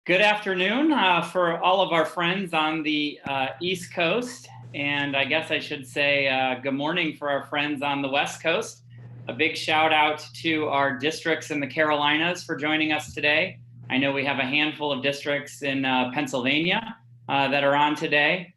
Good afternoon for all of our friends on the East Coast, and I guess I should say good morning for our friends on the West Coast. A big shout out to our districts in the Carolinas for joining us today. I know we have a handful of districts in Pennsylvania that are on today.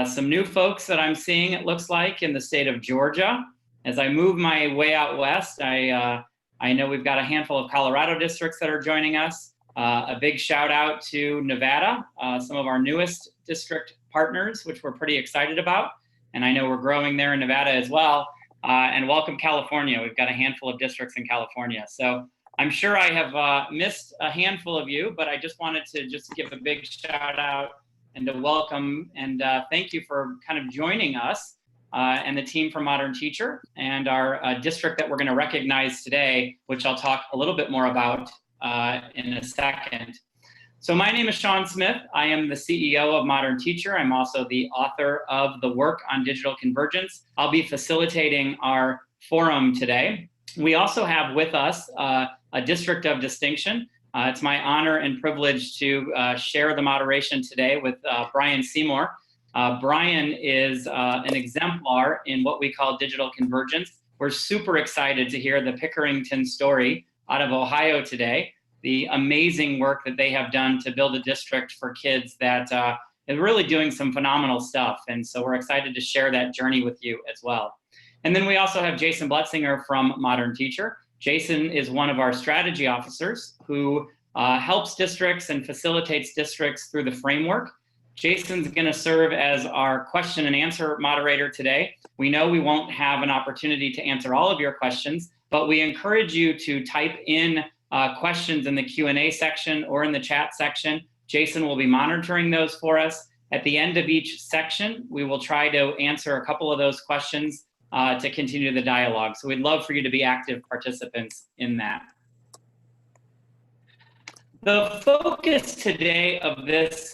Some new folks that I'm seeing, it looks like, in the state of Georgia. As I move my way out west, I know we've got a handful of Colorado districts that are joining us. A big shout out to Nevada, some of our newest district partners, which we're pretty excited about. And I know we're growing there in Nevada as well. And welcome California. We've got a handful of districts in California. So I'm sure I have missed a handful of you, but I just wanted to just give a big shout out and to welcome and thank you for kind of joining us and the team from Modern Teacher and our district that we're going to recognize today, which I'll talk a little bit more about in a second. So my name is Sean Smith. I am the CEO of Modern Teacher. I'm also the author of the work on digital convergence. I'll be facilitating our forum today. We also have with us a district of distinction. It's my honor and privilege to share the moderation today with Brian Seymour. Brian is an exemplar in what we call digital convergence. We're super excited to hear the Pickerington story out of Ohio today, the amazing work that they have done to build a district for kids that is really doing some phenomenal stuff. And so we're excited to share that journey with you as well. And then we also have Jason Bletzinger from Modern Teacher. Jason is one of our strategy officers who helps districts and facilitates districts through the framework. Jason's going to serve as our question and answer moderator today. We know we won't have an opportunity to answer all of your questions, but we encourage you to type in questions in the Q&A section or in the chat section. Jason will be monitoring those for us. At the end of each section, we will try to answer a couple of those questions to continue the dialogue. So we'd love for you to be active participants in that. The focus today of this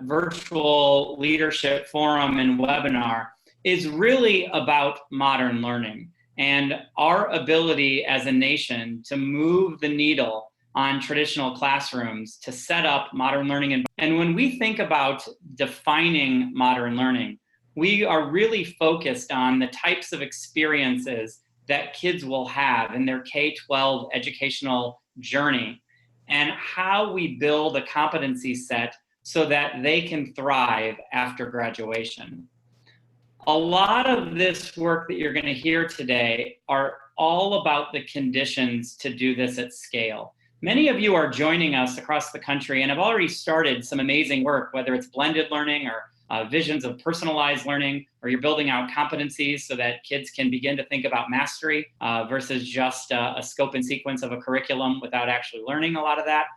virtual leadership forum and webinar is really about modern learning and our ability as a nation to move the needle on traditional classrooms to set up modern learning. And when we think about defining modern learning, we are really focused on the types of experiences that kids will have in their K-12 educational journey and how we build a competency set so that they can thrive after graduation. A lot of this work that you're going to hear today are all about the conditions to do this at scale. Many of you are joining us across the country and have already started some amazing work, whether it's blended learning or visions of personalized learning, or you're building out competencies so that kids can begin to think about mastery versus just a scope and sequence of a curriculum without actually learning a lot of that.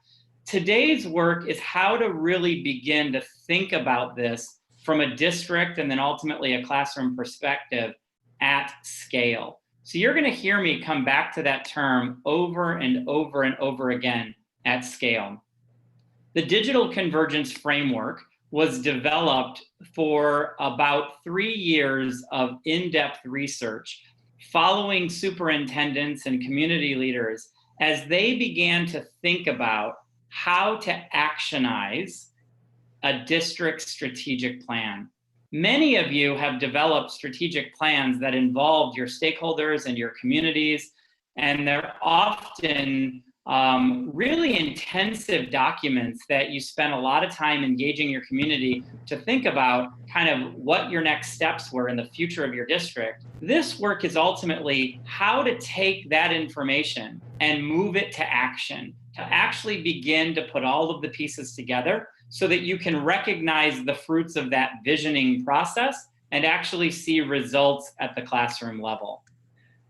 Today's work is how to really begin to think about this from a district and then ultimately a classroom perspective at scale. So you're going to hear me come back to that term over and over and over again, at scale. The digital convergence framework was developed for about 3 years of in-depth research following superintendents and community leaders as they began to think about how to actionize a district strategic plan. Many of you have developed strategic plans that involved your stakeholders and your communities, and they're often really intensive documents that you spend a lot of time engaging your community to think about kind of what your next steps were in the future of your district. This work is ultimately how to take that information and move it to action, to actually begin to put all of the pieces together so that you can recognize the fruits of that visioning process and actually see results at the classroom level.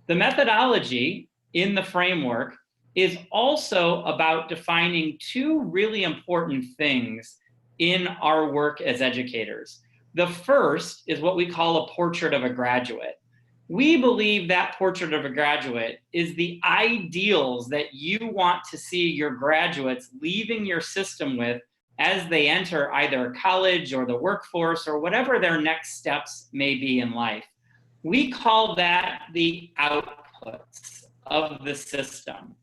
The methodology in the framework is also about defining two really important things in our work as educators. The first is what we call a portrait of a graduate. We believe that portrait of a graduate is the ideals that you want to see your graduates leaving your system with as they enter either college or the workforce or whatever their next steps may be in life. We call that the outputs of the system.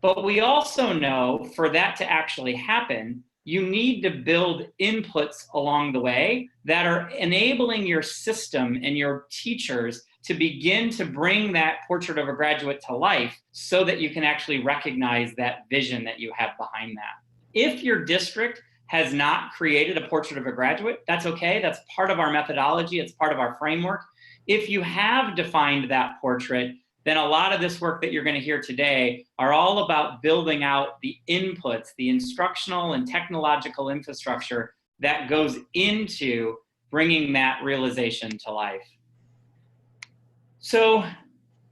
But we also know for that to actually happen, you need to build inputs along the way that are enabling your system and your teachers to begin to bring that portrait of a graduate to life so that you can actually recognize that vision that you have behind that. If your district has not created a portrait of a graduate, that's okay. That's part of our methodology. It's part of our framework. If you have defined that portrait, then a lot of this work that you're going to hear today are all about building out the inputs, the instructional and technological infrastructure that goes into bringing that realization to life. So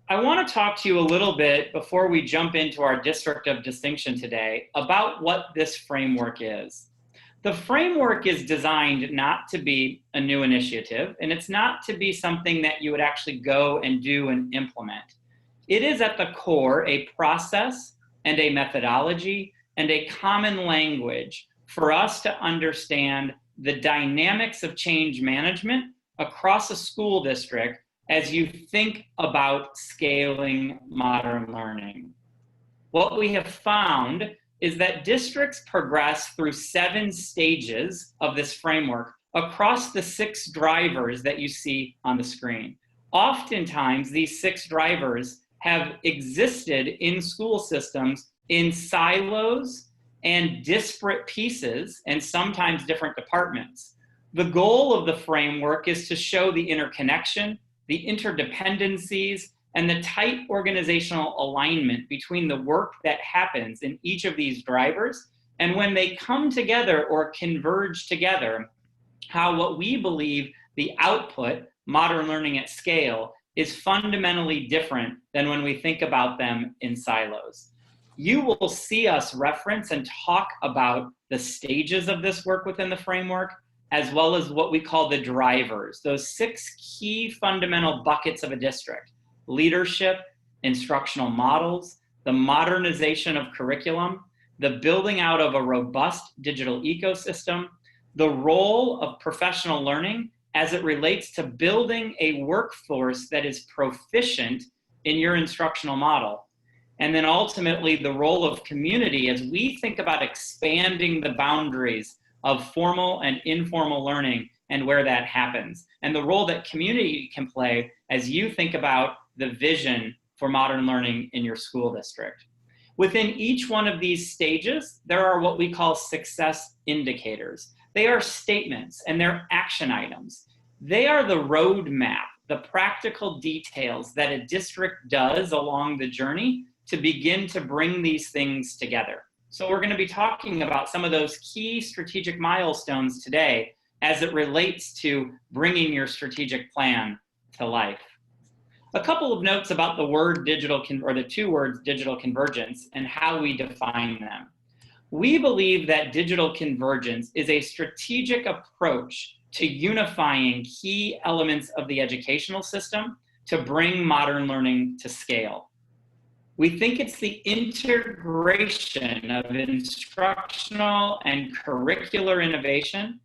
I want to talk to you a little bit before we jump into our District of Distinction today about what this framework is. The framework is designed not to be a new initiative, and it's not to be something that you would actually go and do and implement. It is at the core a process and a methodology and a common language for us to understand the dynamics of change management across a school district as you think about scaling modern learning. What we have found is that districts progress through 7 stages of this framework across the 6 drivers that you see on the screen. Oftentimes, these 6 drivers have existed in school systems in silos and disparate pieces, and sometimes different departments. The goal of the framework is to show the interconnection, the interdependencies, and the tight organizational alignment between the work that happens in each of these drivers, and when they come together or converge together, how what we believe the output, modern learning at scale, is fundamentally different than when we think about them in silos. You will see us reference and talk about the stages of this work within the framework, as well as what we call the drivers, those 6 key fundamental buckets of a district: leadership, instructional models, the modernization of curriculum, the building out of a robust digital ecosystem, the role of professional learning as it relates to building a workforce that is proficient in your instructional model, and then ultimately the role of community as we think about expanding the boundaries of formal and informal learning and where that happens, and the role that community can play as you think about the vision for modern learning in your school district. Within each one of these stages, there are what we call success indicators. They are statements and they're action items. They are the roadmap, the practical details that a district does along the journey to begin to bring these things together. So we're going to be talking about some of those key strategic milestones today as it relates to bringing your strategic plan to life. A couple of notes about the word digital, or the 2 words digital convergence, and how we define them. We believe that digital convergence is a strategic approach to unifying key elements of the educational system to bring modern learning to scale. We think it's the integration of instructional and curricular innovation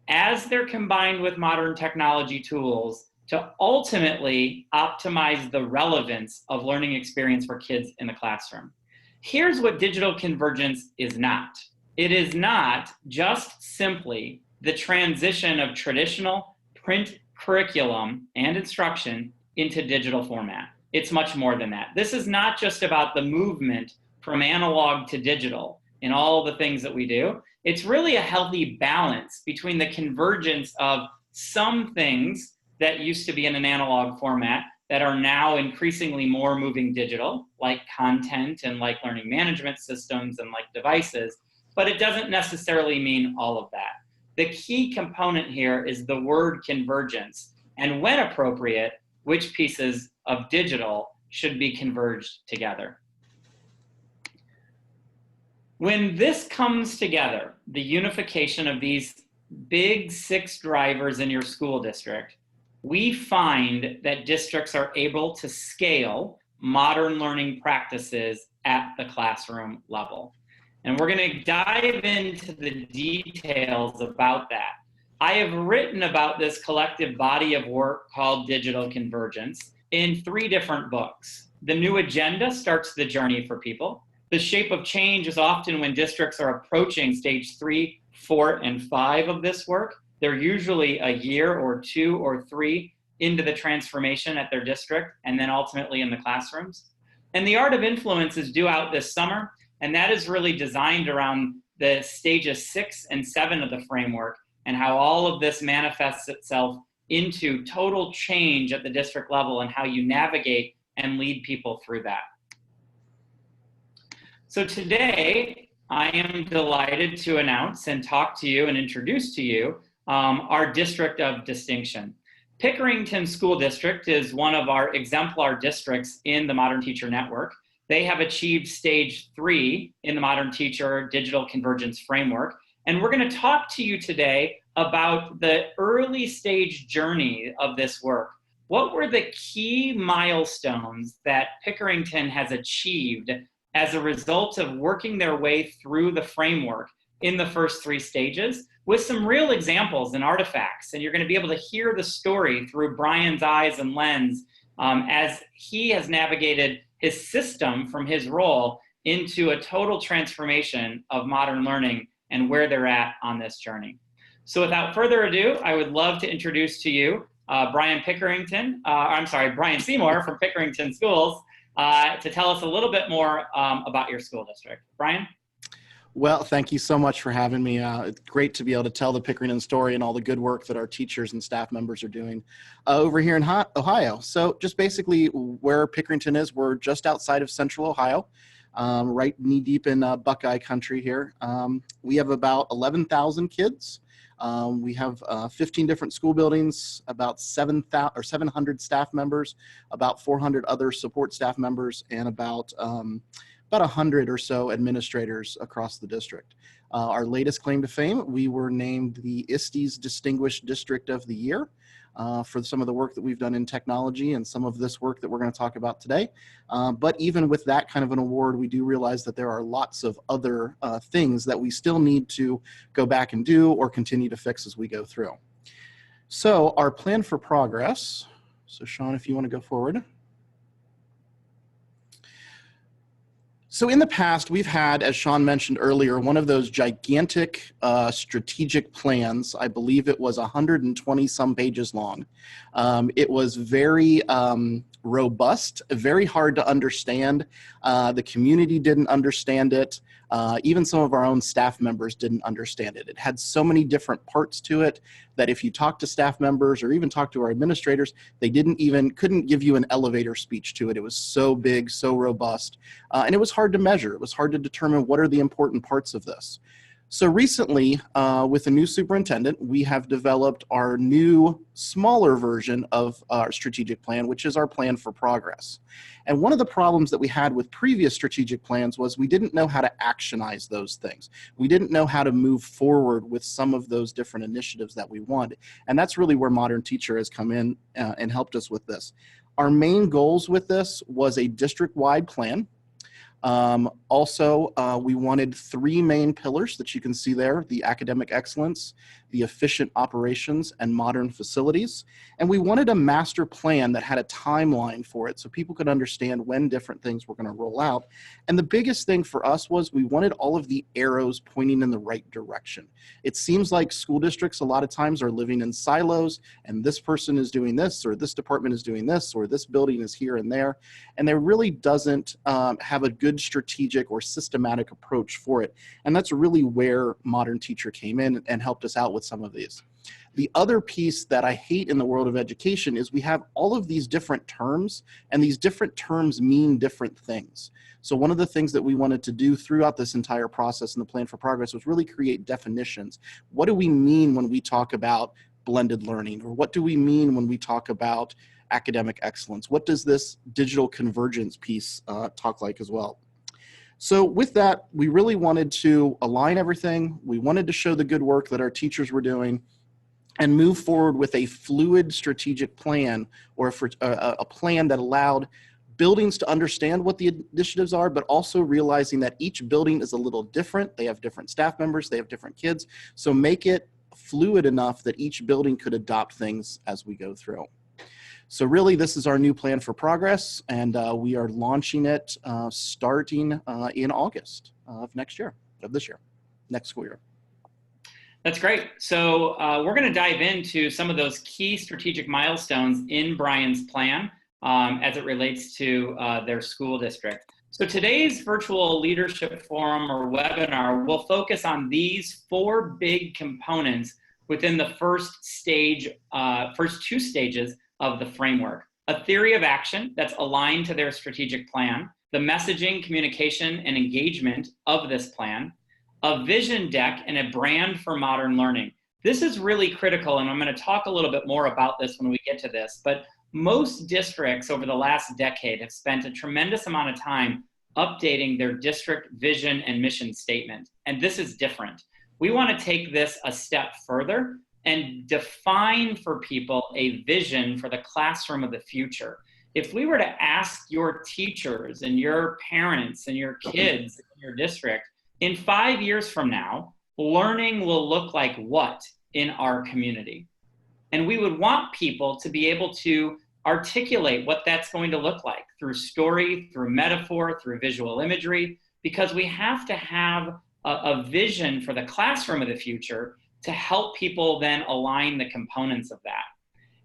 as they're combined with modern technology tools to ultimately optimize the relevance of learning experience for kids in the classroom. Here's what digital convergence is not. It is not just simply the transition of traditional print curriculum and instruction into digital format. It's much more than that. This is not just about the movement from analog to digital in all the things that we do. It's really a healthy balance between the convergence of some things that used to be in an analog format that are now increasingly more moving digital, like content and like learning management systems and like devices, but it doesn't necessarily mean all of that. The key component here is the word convergence, and when appropriate, which pieces of digital should be converged together. When this comes together, the unification of these big 6 drivers in your school district, we find that districts are able to scale modern learning practices at the classroom level. And we're going to dive into the details about that. I have written about this collective body of work called Digital Convergence in 3 different books. The New Agenda starts the journey for people. The shape of change is often when districts are approaching stage 3, 4, and 5 of this work. They're usually a year or 2 or 3 into the transformation at their district, and then ultimately in the classrooms. And the Art of Influence is due out this summer, and that is really designed around the stages 6 and 7 of the framework and how all of this manifests itself into total change at the district level and how you navigate and lead people through that. So today, I am delighted to announce and talk to you and introduce to you our District of Distinction. Pickerington School District is one of our exemplar districts in the Modern Teacher Network. They have achieved stage 3 in the Modern Teacher Digital Convergence Framework. And we're going to talk to you today about the early stage journey of this work. What were the key milestones that Pickerington has achieved as a result of working their way through the framework in the first 3 stages with some real examples and artifacts? And you're going to be able to hear the story through Brian's eyes and lens as he has navigated his system from his role into a total transformation of modern learning and where they're at on this journey. So without further ado, I would love to introduce to you Brian Seymour from Pickerington Schools to tell us a little bit more about your school district. Brian? Well, thank you so much for having me. It's great to be able to tell the Pickerington story and all the good work that our teachers and staff members are doing over here in Ohio. So just basically where Pickerington is, we're just outside of central Ohio, right knee deep in Buckeye country here. We have about 11,000 kids. We have 15 different school buildings, about 700 staff members, about 400 other support staff members, and about 100 or so administrators across the district. Our latest claim to fame, we were named the ISTE's Distinguished District of the Year for some of the work that we've done in technology and some of this work that we're going to talk about today. But even with that kind of an award, we do realize that there are lots of other things that we still need to go back and do or continue to fix as we go through. So our plan for progress, so Sean, if you want to go forward. So in the past, we've had, as Sean mentioned earlier, one of those gigantic strategic plans. I believe it was 120 some pages long. It was very robust, very hard to understand. The community didn't understand it. Even some of our own staff members didn't understand it. It had so many different parts to it that if you talk to staff members or even talk to our administrators, they couldn't give you an elevator speech to it. It was so big, so robust, and it was hard to measure. It was hard to determine what are the important parts of this. So recently, with the new superintendent, we have developed our new, smaller version of our strategic plan, which is our plan for progress. And one of the problems that we had with previous strategic plans was we didn't know how to actionize those things. We didn't know how to move forward with some of those different initiatives that we wanted. And that's really where Modern Teacher has come in and helped us with this. Our main goals with this was a district-wide plan. Also, we wanted 3 main pillars that you can see there: the academic excellence, the efficient operations, and modern facilities. And we wanted a master plan that had a timeline for it so people could understand when different things were going to roll out. And the biggest thing for us was we wanted all of the arrows pointing in the right direction. It seems like school districts a lot of times are living in silos, and this person is doing this, or this department is doing this, or this building is here and there. And there really doesn't have a good strategic or systematic approach for it. And that's really where Modern Teacher came in and helped us out with some of these. The other piece that I hate in the world of education is we have all of these different terms, and these different terms mean different things. So one of the things that we wanted to do throughout this entire process in the plan for progress was really create definitions. What do we mean when we talk about blended learning? Or what do we mean when we talk about academic excellence? What does this digital convergence piece talk like as well? So with that, we really wanted to align everything. We wanted to show the good work that our teachers were doing and move forward with a fluid strategic plan, or a plan that allowed buildings to understand what the initiatives are, but also realizing that each building is a little different. They have different staff members, they have different kids. So make it fluid enough that each building could adopt things as we go through. So really, this is our new plan for progress, and we are launching it starting in August of this year, next school year. That's great. So we're going to dive into some of those key strategic milestones in Brian's plan as it relates to their school district. So today's virtual leadership forum or webinar will focus on these 4 big components within the first two stages of the framework. A theory of action that's aligned to their strategic plan, the messaging, communication, and engagement of this plan, a vision deck, and a brand for modern learning. This is really critical, and I'm going to talk a little bit more about this when we get to this, but most districts over the last decade have spent a tremendous amount of time updating their district vision and mission statement, and this is different. We want to take this a step further and define for people a vision for the classroom of the future. If we were to ask your teachers and your parents and your kids in your district, in 5 years from now, learning will look like what in our community? And we would want people to be able to articulate what that's going to look like through story, through metaphor, through visual imagery, because we have to have a vision for the classroom of the future to help people then align the components of that.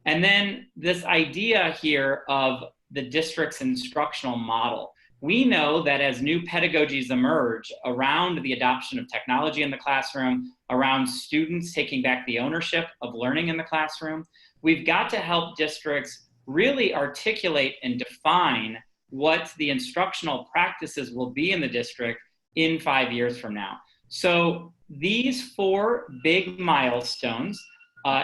And then this idea here of the district's instructional model. We know that as new pedagogies emerge around the adoption of technology in the classroom, around students taking back the ownership of learning in the classroom, we've got to help districts really articulate and define what the instructional practices will be in the district in 5 years from now. So these 4 big milestones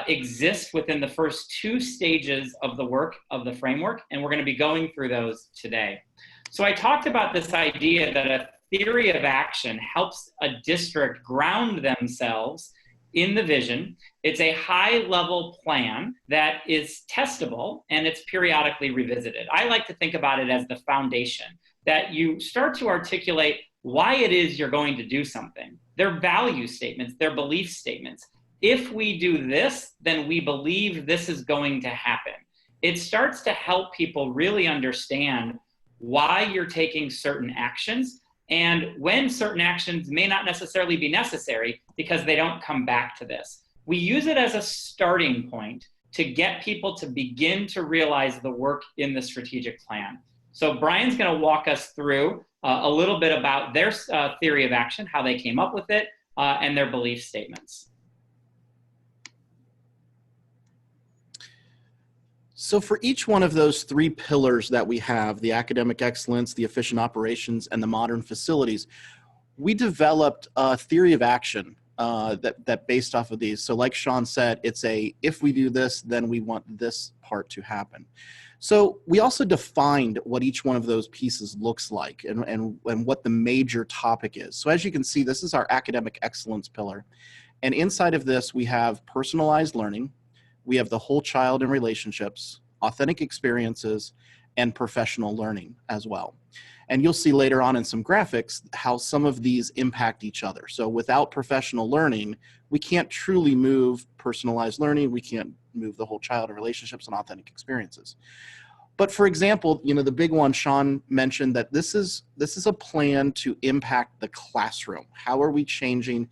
exist within the first 2 stages of the work of the framework, and we're going to be going through those today. So I talked about this idea that a theory of action helps a district ground themselves in the vision. It's a high-level plan that is testable, and it's periodically revisited. I like to think about it as the foundation, that you start to articulate why it is you're going to do something, their value statements, their belief statements. If we do this, then we believe this is going to happen. It starts to help people really understand why you're taking certain actions and when certain actions may not necessarily be necessary because they don't come back to this. We use it as a starting point to get people to begin to realize the work in the strategic plan. So Brian's going to walk us through a little bit about their theory of action, how they came up with it, and their belief statements. So for each one of those 3 pillars that we have, the academic excellence, the efficient operations, and the modern facilities, we developed a theory of action that based off of these. So like Sean said, it's if we do this, then we want this part to happen. So we also defined what each one of those pieces looks like and what the major topic is. So as you can see, this is our academic excellence pillar. And inside of this, we have personalized learning. We have the whole child in relationships, authentic experiences, and professional learning as well. And you'll see later on in some graphics how some of these impact each other. So without professional learning, we can't truly move personalized learning. We can't move the whole child in relationships and authentic experiences. But for example, the big one, Sean mentioned that this is a plan to impact the classroom. How are we changing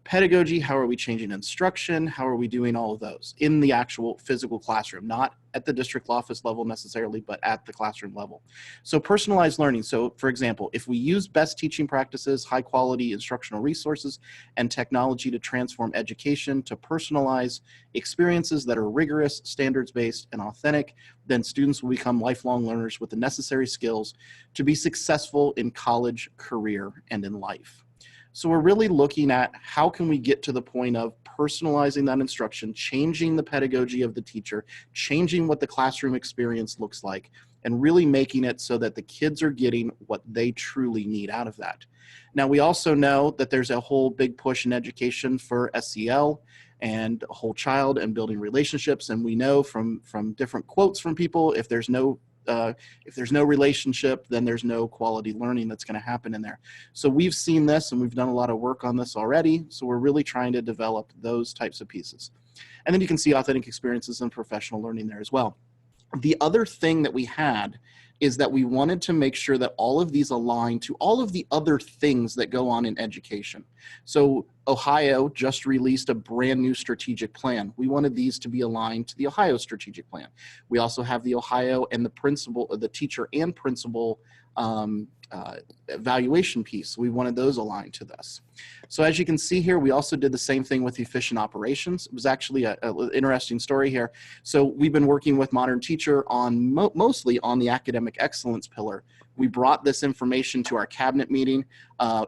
pedagogy? How are we changing instruction? How are we doing all of those in the actual physical classroom, not at the district office level necessarily, but at the classroom level? So personalized learning. So for example, if we use best teaching practices, high quality instructional resources, and technology to transform education to personalize experiences that are rigorous, standards-based, and authentic, then students will become lifelong learners with the necessary skills to be successful in college, career, and in life. So we're really looking at how can we get to the point of personalizing that instruction, changing the pedagogy of the teacher, changing what the classroom experience looks like, and really making it so that the kids are getting what they truly need out of that. Now, we also know that there's a whole big push in education for SEL and whole child and building relationships. And we know from different quotes from people, if there's no relationship, then there's no quality learning that's going to happen in there. So we've seen this and we've done a lot of work on this already. So we're really trying to develop those types of pieces. And then you can see authentic experiences and professional learning there as well. The other thing that we had is that we wanted to make sure that all of these align to all of the other things that go on in education. So Ohio just released a brand new strategic plan. We wanted these to be aligned to the Ohio strategic plan. We also have the Ohio and the teacher and principal evaluation piece. We wanted those aligned to this. So as you can see here, we also did the same thing with efficient operations. It was actually an interesting story here. So we've been working with Modern Teacher on mostly on the academic excellence pillar. We brought this information to our cabinet meeting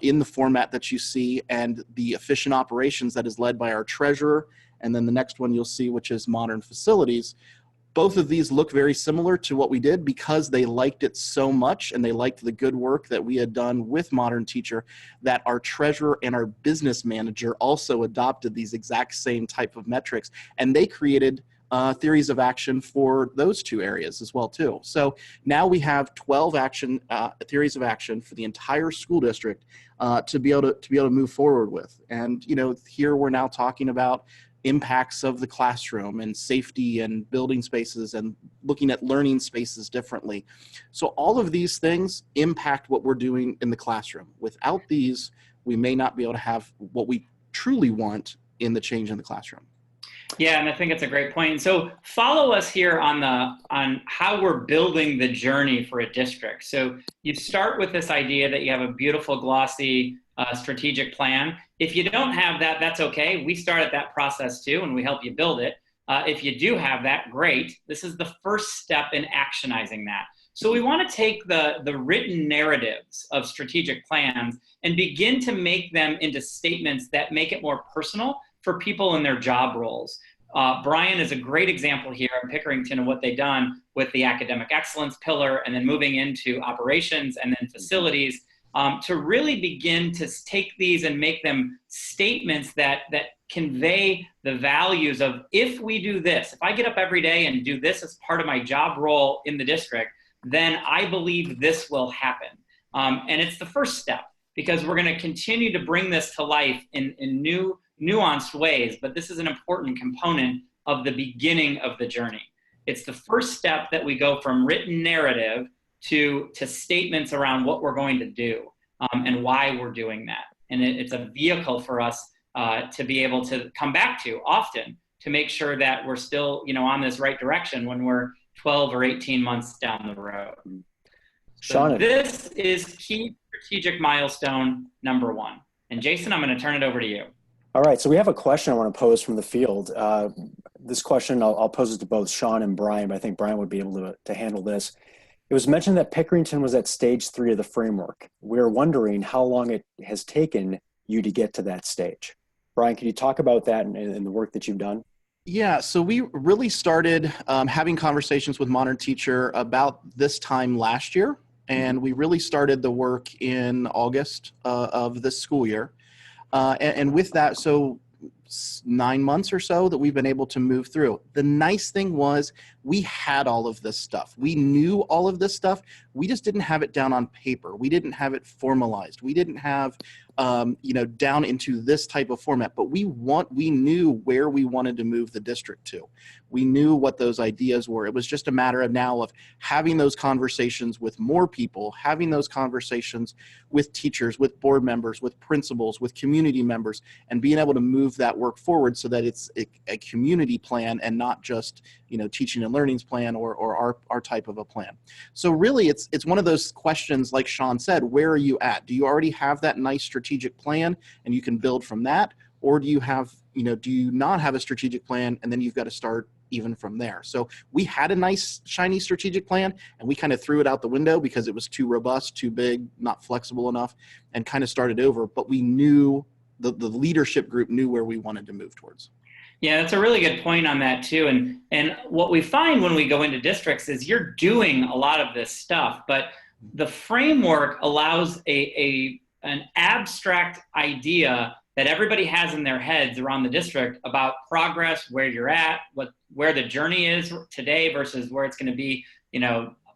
in the format that you see, and the efficient operations that is led by our treasurer. And then the next one you'll see, which is modern facilities. Both of these look very similar to what we did because they liked it so much and they liked the good work that we had done with Modern Teacher, that our treasurer and our business manager also adopted these exact same type of metrics, and they created theories of action for those two areas as well too. So now we have 12 theories of action for the entire school district to be able to move forward with. And here we're now talking about impacts of the classroom and safety and building spaces and looking at learning spaces differently. So all of these things impact what we're doing in the classroom. Without these, we may not be able to have what we truly want in the change in the classroom. Yeah, and I think it's a great point. So follow us here on how we're building the journey for a district. So you start with this idea that you have a beautiful, glossy strategic plan. If you don't have that, that's okay. We started that process too, and we help you build it. If you do have that, great. This is the first step in actionizing that. So we want to take the written narratives of strategic plans and begin to make them into statements that make it more personal for people in their job roles. Brian is a great example here in Pickerington of what they've done with the academic excellence pillar, and then moving into operations and then facilities, to really begin to take these and make them statements that convey the values of, if we do this, if I get up every day and do this as part of my job role in the district, then I believe this will happen. And it's the first step, because we're going to continue to bring this to life in new, nuanced ways, but this is an important component of the beginning of the journey. It's the first step that we go from written narrative to statements around what we're going to do and why we're doing that. And it's a vehicle for us to be able to come back to often to make sure that we're still, on this right direction when we're 12 or 18 months down the road. So this is key strategic milestone number 1. And Jason, I'm going to turn it over to you. All right, so we have a question I want to pose from the field. This question, I'll pose it to both Sean and Brian, but I think Brian would be able to handle this. It was mentioned that Pickerington was at stage 3 of the framework. We're wondering how long it has taken you to get to that stage. Brian, can you talk about that and the work that you've done? Yeah, so we really started having conversations with Modern Teacher about this time last year, and we really started the work in August of this school year. And with that, so 9 months or so that we've been able to move through. The nice thing was we had all of this stuff. We knew all of this stuff. We just didn't have it down on paper. We didn't have it formalized. We didn't have, down into this type of format, but we knew where we wanted to move the district to. We knew what those ideas were. It was just a matter of now of having those conversations with more people, having those conversations with teachers, with board members, with principals, with community members, and being able to move that work forward so that it's a community plan and not just, teaching and learning's plan or our type of a plan. So really it's one of those questions, like Sean said, where are you at? Do you already have that nice strategic plan and you can build from that? Or do you have, do you not have a strategic plan and then you've got to start even from there? So we had a nice shiny strategic plan and we kind of threw it out the window because it was too robust, too big, not flexible enough, and kind of started over. But we knew the leadership group knew where we wanted to move towards. Yeah, that's a really good point on that too. And what we find when we go into districts is you're doing a lot of this stuff, but the framework allows an abstract idea that everybody has in their heads around the district about progress, where you're at, where the journey is today versus where it's going to be,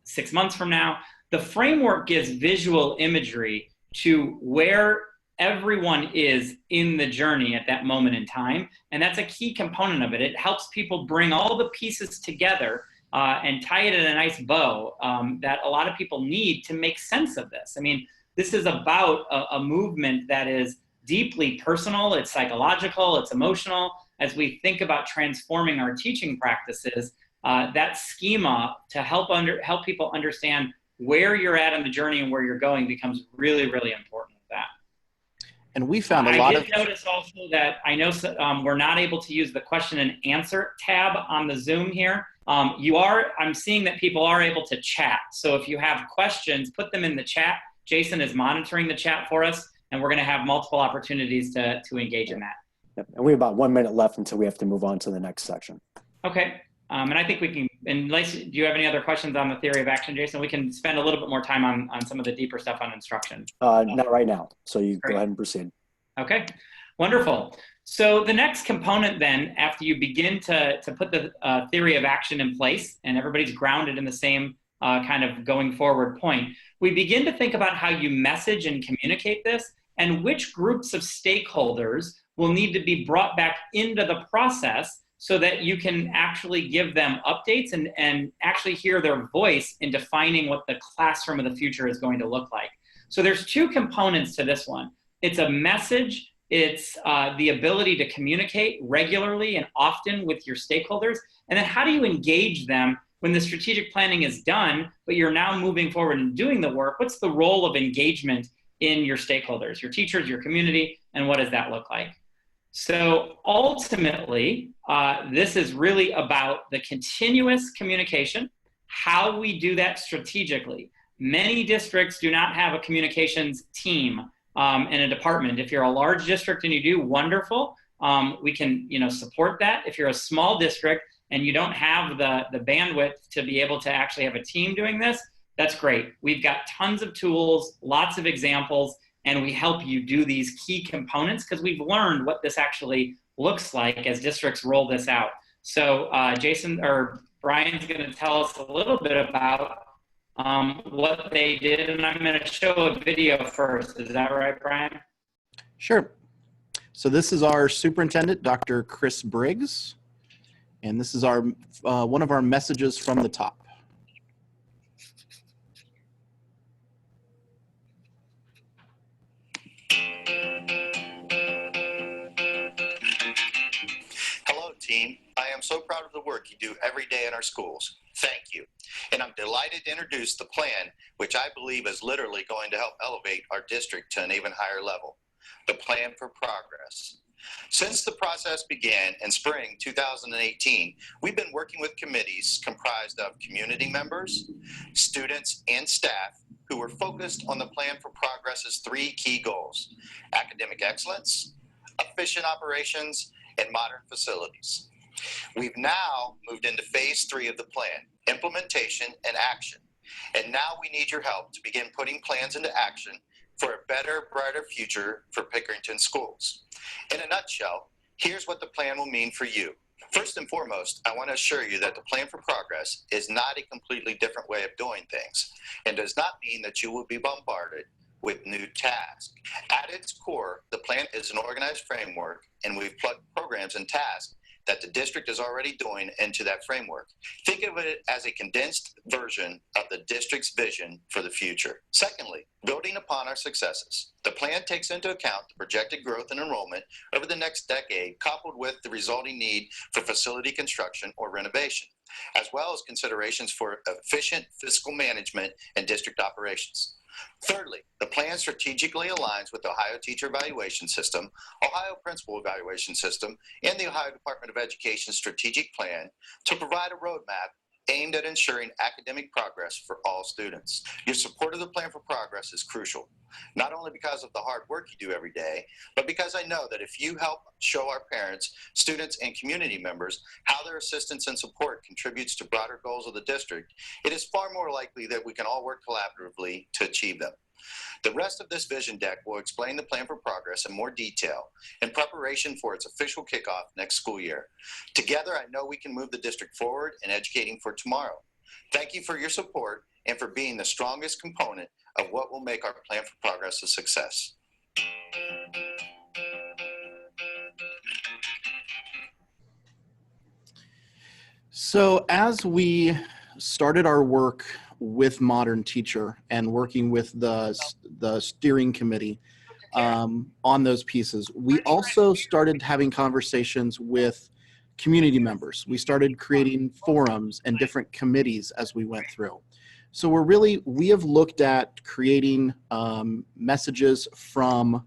6 months from now. The framework gives visual imagery to where everyone is in the journey at that moment in time. And that's a key component of it. It helps people bring all the pieces together and tie it in a nice bow that a lot of people need to make sense of this. I mean, this is about a movement that is deeply personal, it's psychological, it's emotional. As we think about transforming our teaching practices, that schema to help people understand where you're at in the journey and where you're going becomes really, really important with that. And we found a lot of... I did notice also that I know we're not able to use the question and answer tab on the Zoom here. I'm seeing that people are able to chat. So if you have questions, put them in the chat. Jason is monitoring the chat for us, and we're going to have multiple opportunities to engage in that. Yep. And we have about 1 minute left until we have to move on to the next section. Okay. And I think we can, unless, do you have any other questions on the theory of action, Jason? We can spend a little bit more time on some of the deeper stuff on instruction. Not right now. So you Great. Go ahead and proceed. Okay, wonderful. So the next component then, after you begin to put the theory of action in place and everybody's grounded in the same kind of going forward point, we begin to think about how you message and communicate this and which groups of stakeholders will need to be brought back into the process so that you can actually give them updates and actually hear their voice in defining what the classroom of the future is going to look like. So there's two components to this one. It's a message, it's the ability to communicate regularly and often with your stakeholders, and then how do you engage them when the strategic planning is done, but you're now moving forward and doing the work? What's the role of engagement in your stakeholders, your teachers, your community, and what does that look like? So ultimately, this is really about the continuous communication, how we do that strategically. Many districts do not have a communications team in a department. If you're a large district and you do, wonderful. We can support that. If you're a small district and you don't have the bandwidth to be able to actually have a team doing this, that's great. We've got tons of tools, lots of examples, and we help you do these key components because we've learned what this actually looks like as districts roll this out. So Jason or Brian's going to tell us a little bit about what they did, and I'm going to show a video first. Is that right, Brian? Sure. So this is our superintendent, Dr. Chris Briggs, and this is our one of our messages from the top. Hello, team. I am so proud of the work you do every day in our schools. Thank you. And I'm delighted to introduce the plan, which I believe is literally going to help elevate our district to an even higher level. The Plan for Progress. Since the process began in spring 2018, we've been working with committees comprised of community members, students, and staff who were focused on the Plan for Progress's three key goals: academic excellence, efficient operations, and modern facilities. We've now moved into phase 3 of the plan, implementation and action. And now we need your help to begin putting plans into action for a better, brighter future for Pickerington schools. In a nutshell, here's what the plan will mean for you. First and foremost, I want to assure you that the Plan for Progress is not a completely different way of doing things and does not mean that you will be bombarded with new tasks. At its core, the plan is an organized framework, and we've plugged programs and tasks that the district is already doing into that framework. Think of it as a condensed version of the district's vision for the future. Secondly, building upon our successes. The plan takes into account the projected growth in enrollment over the next decade, coupled with the resulting need for facility construction or renovation, as well as considerations for efficient fiscal management and district operations. Thirdly, the plan strategically aligns with the Ohio Teacher Evaluation System, Ohio Principal Evaluation System, and the Ohio Department of Education Strategic Plan to provide a roadmap aimed at ensuring academic progress for all students. Your support of the Plan for Progress is crucial, not only because of the hard work you do every day, but because I know that if you help show our parents, students, and community members how their assistance and support contributes to broader goals of the district, it is far more likely that we can all work collaboratively to achieve them. The rest of this vision deck will explain the Plan for Progress in more detail in preparation for its official kickoff next school year. Together, I know we can move the district forward in educating for tomorrow. Thank you for your support and for being the strongest component of what will make our Plan for Progress a success. So as we started our work with Modern Teacher and working with the steering committee on those pieces, we also started having conversations with community members. We started creating forums and different committees as we went through. So we have looked at creating messages from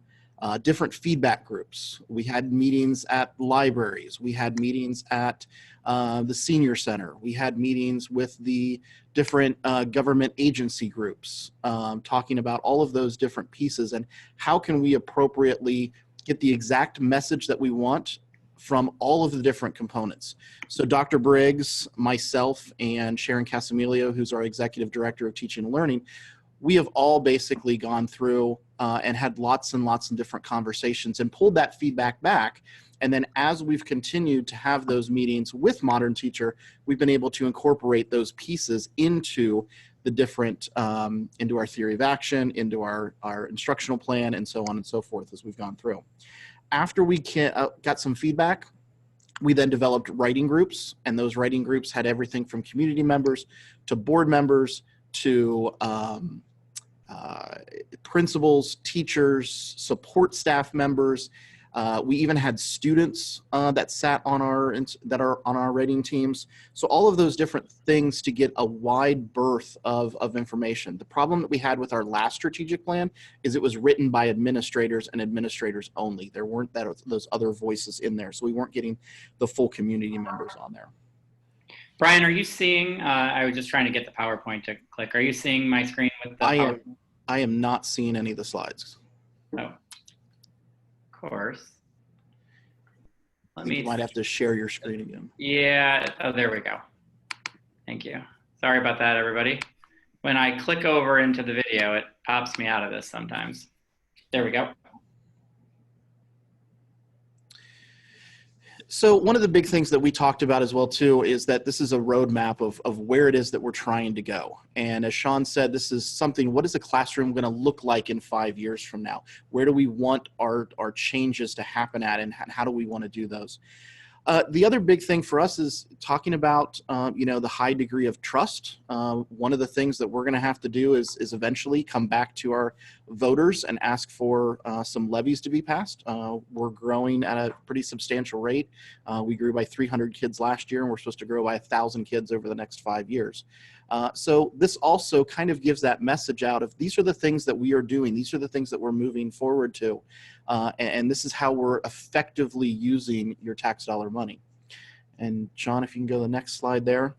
different feedback groups. We had meetings at libraries. We had meetings at the senior center. We had meetings with the different government agency groups, talking about all of those different pieces and how can we appropriately get the exact message that we want from all of the different components. So Dr. Briggs, myself, and Sharon Casamilio, who's our Executive Director of Teaching and Learning, we have all basically gone through and had lots and lots of different conversations and pulled that feedback back. And then as we've continued to have those meetings with Modern Teacher, we've been able to incorporate those pieces into the different, into our theory of action, into our instructional plan, and so on and so forth as we've gone through. After we got some feedback, we then developed writing groups, and those writing groups had everything from community members to board members to principals, teachers, support staff members. We even had students that sat on that are on our writing teams. So all of those different things to get a wide berth of information. The problem that we had with our last strategic plan is it was written by administrators and administrators only. There weren't those other voices in there. So we weren't getting the full community members on there. Brian, are you seeing, I was just trying to get the PowerPoint to click. Are you seeing my screen with the PowerPoint? I am not seeing any of the slides. Oh, of course. You might have to share your screen again. Yeah, oh, there we go. Thank you. Sorry about that, everybody. When I click over into the video, it pops me out of this sometimes. There we go. So one of the big things that we talked about as well too is that this is a roadmap of where it is that we're trying to go. And as Sean said, this is something, what is a classroom going to look like in 5 years from now? Where do we want our changes to happen at, and how do we want to do those? The other big thing for us is talking about, the high degree of trust. One of the things that we're going to have to do is eventually come back to our voters and ask for some levies to be passed. We're growing at a pretty substantial rate. We grew by 300 kids last year, and we're supposed to grow by 1,000 kids over the next 5 years. So this also kind of gives that message out of these are the things that we are doing. These are the things that we're moving forward to. And this is how we're effectively using your tax dollar money. And John, if you can go to the next slide there.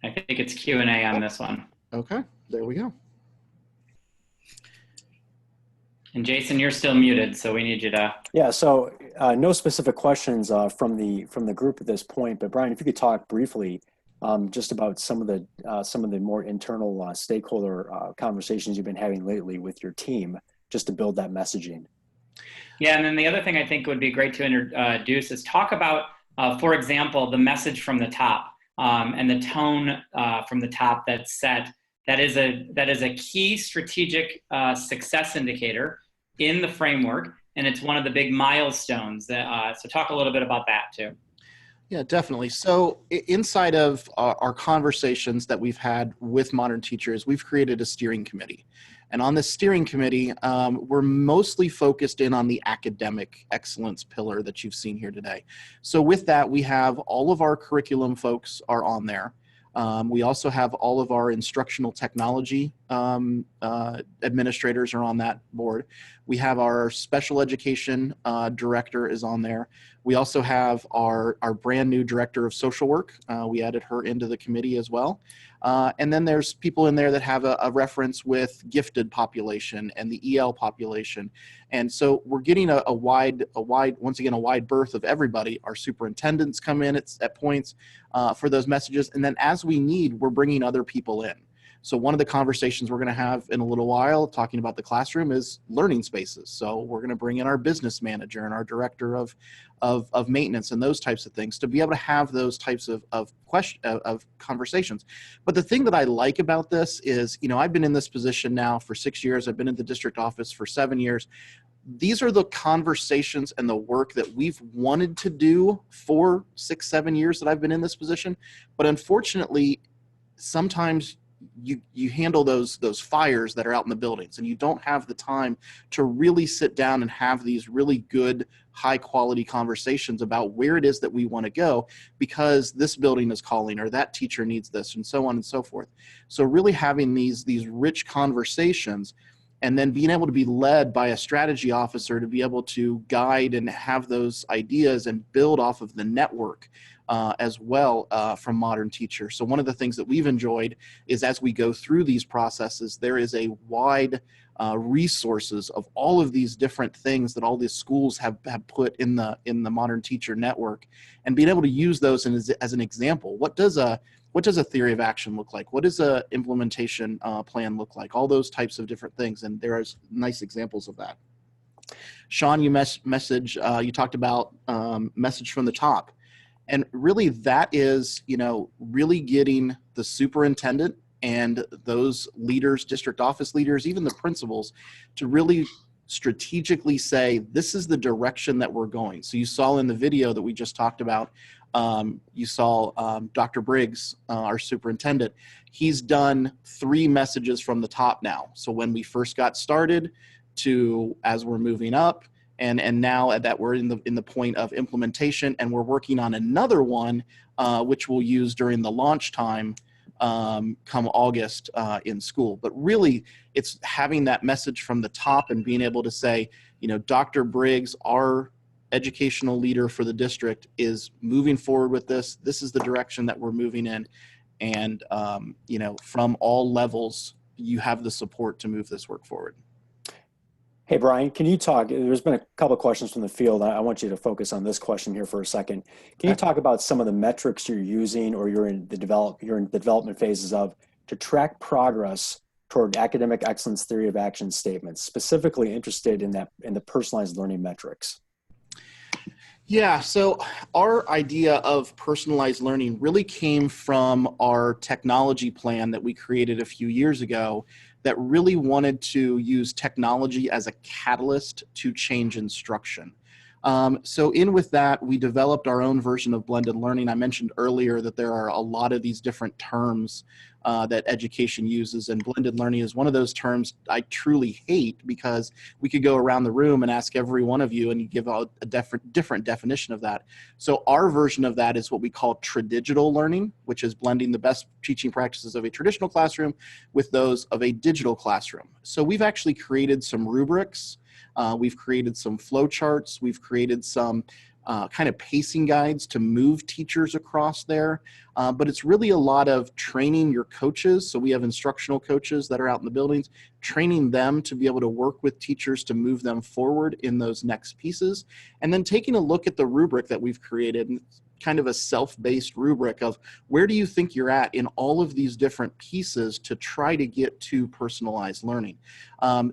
I think it's Q&A on this one. Okay, there we go. And Jason, you're still muted, so we need you to. Yeah, so no specific questions from the group at this point, but Brian, if you could talk briefly just about some of the more internal stakeholder conversations you've been having lately with your team, just to build that messaging. Yeah, and then the other thing I think would be great to introduce is talk about, for example, the message from the top and the tone from the top that's set. That is a key strategic success indicator in the framework, and it's one of the big milestones. So talk a little bit about that too. Yeah, definitely. So inside of our conversations that we've had with Modern Teachers, we've created a steering committee. And on this steering committee, we're mostly focused in on the academic excellence pillar that you've seen here today. So with that, we have all of our curriculum folks are on there. We also have all of our instructional technology administrators are on that board. We have our special education director is on there. We also have our brand new director of social work. We added her into the committee as well. And then there's people in there that have a reference with gifted population and the EL population. And so we're getting a wide berth of everybody. Our superintendents come in at points for those messages. And then as we need, we're bringing other people in. So one of the conversations we're going to have in a little while talking about the classroom is learning spaces. So we're going to bring in our business manager and our director of maintenance and those types of things to be able to have those types of conversations. But the thing that I like about this is, I've been in this position now for 6 years. I've been in the district office for 7 years. these are the conversations and the work that we've wanted to do for 6, 7 years that I've been in this position. But unfortunately, sometimes you handle those fires that are out in the buildings, and you don't have the time to really sit down and have these really good, high quality conversations about where it is that we want to go, because this building is calling, or that teacher needs this, and so on and so forth. So really having these rich conversations, and then being able to be led by a strategy officer to be able to guide and have those ideas and build off of the network as well from Modern Teacher. So one of the things that we've enjoyed is, as we go through these processes, there is a wide resources of all of these different things that all these schools have put in the Modern Teacher network, and being able to use those as an example. What does a theory of action look like? What does a implementation plan look like? All those types of different things, and there are nice examples of that. Sean, you talked about message from the top, and really that is, really getting the superintendent and those leaders, district office leaders, even the principals, to really strategically say, this is the direction that we're going. So you saw in the video that we just talked about, you saw Dr. Briggs, our superintendent. He's done 3 messages from the top now. So when we first got started to as we're moving up, and now that we're in the point of implementation, and we're working on another one, which we'll use during the launch time come August in school. But really, it's having that message from the top and being able to say, Dr. Briggs, our educational leader for the district, is moving forward with this. This is the direction that we're moving in. And, from all levels, you have the support to move this work forward. Hey, Brian, can you talk? There's been a couple of questions from the field. I want you to focus on this question here for a second. Can you talk about some of the metrics you're using, or you're in the development phases of, to track progress toward academic excellence theory of action statements, specifically interested in the personalized learning metrics? Yeah, so our idea of personalized learning really came from our technology plan that we created a few years ago, that really wanted to use technology as a catalyst to change instruction. So in with that, we developed our own version of blended learning. I mentioned earlier that there are a lot of these different terms that education uses, and blended learning is one of those terms I truly hate, because we could go around the room and ask every one of you, and you give out a different definition of that. So our version of that is what we call tradigital learning, which is blending the best teaching practices of a traditional classroom with those of a digital classroom. So we've actually created some rubrics. We've created some flowcharts. We've created some kind of pacing guides to move teachers across there. But it's really a lot of training your coaches. So we have instructional coaches that are out in the buildings, training them to be able to work with teachers to move them forward in those next pieces. And then taking a look at the rubric that we've created, kind of a self-based rubric of where do you think you're at in all of these different pieces to try to get to personalized learning.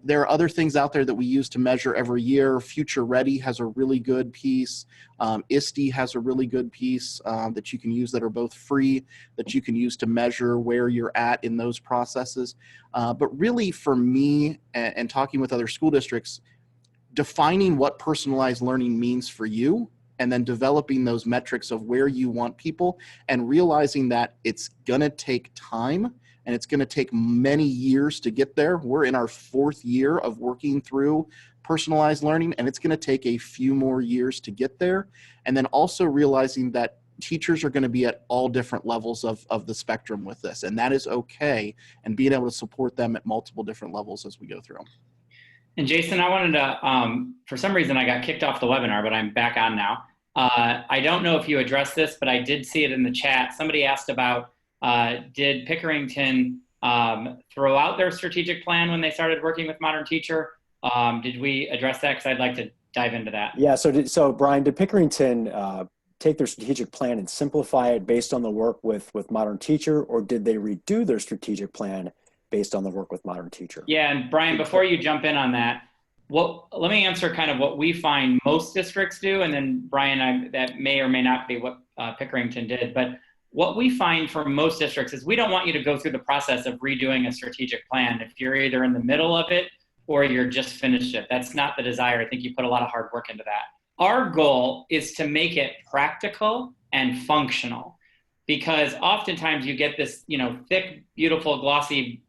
There are other things out there that we use to measure every year. Future Ready has a really good piece. ISTE has a really good piece that you can use, that are both free, that you can use to measure where you're at in those processes. But really for me, and talking with other school districts, defining what personalized learning means for you, and then developing those metrics of where you want people, and realizing that it's gonna take time, and it's gonna take many years to get there. We're in our 4th year of working through personalized learning, and it's gonna take a few more years to get there. And then also realizing that teachers are gonna be at all different levels of the spectrum with this, and that is okay, and being able to support them at multiple different levels as we go through. And Jason, I wanted to, for some reason I got kicked off the webinar, but I'm back on now. I don't know if you addressed this, but I did see it in the chat. Somebody asked about, did Pickerington throw out their strategic plan when they started working with Modern Teacher? Did we address that? Because I'd like to dive into that. Yeah, so Brian, did Pickerington take their strategic plan and simplify it based on the work with Modern Teacher, or did they redo their strategic plan based on the work with Modern Teacher? Yeah, and Brian, before you jump in on that, let me answer kind of what we find most districts do, and then Brian, that may or may not be what Pickerington did, but what we find for most districts is we don't want you to go through the process of redoing a strategic plan. If you're either in the middle of it or you're just finished it. That's not the desire. I think you put a lot of hard work into that. Our goal is to make it practical and functional, because oftentimes you get this, thick, beautiful, glossy,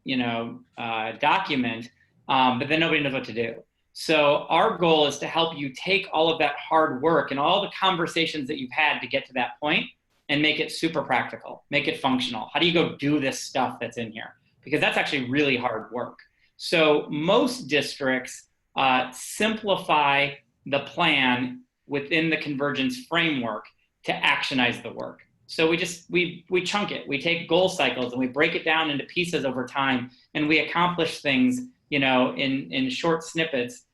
document, but then nobody knows what to do. So our goal is to help you take all of that hard work and all the conversations that you've had to get to that point and make it super practical, make it functional. How do you go do this stuff that's in here? Because that's actually really hard work. So most districts simplify the plan within the Convergence framework to actionize the work. So we chunk it. We take goal cycles and we break it down into pieces over time, and we accomplish things, in short snippets,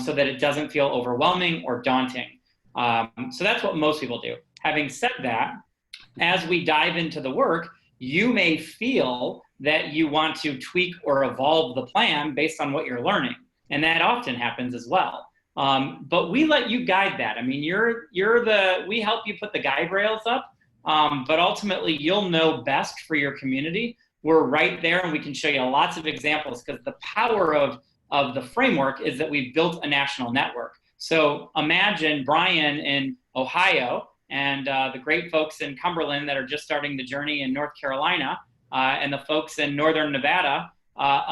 so that it doesn't feel overwhelming or daunting. So that's what most people do. Having said that, as we dive into the work, you may feel that you want to tweak or evolve the plan based on what you're learning, and that often happens as well. But we let you guide that. I mean, we help you put the guide rails up, but ultimately you'll know best for your community. We're right there, and we can show you lots of examples, because the power of the framework is that we've built a national network. So imagine Brian in Ohio and the great folks in Cumberland that are just starting the journey in North Carolina, and the folks in Northern Nevada.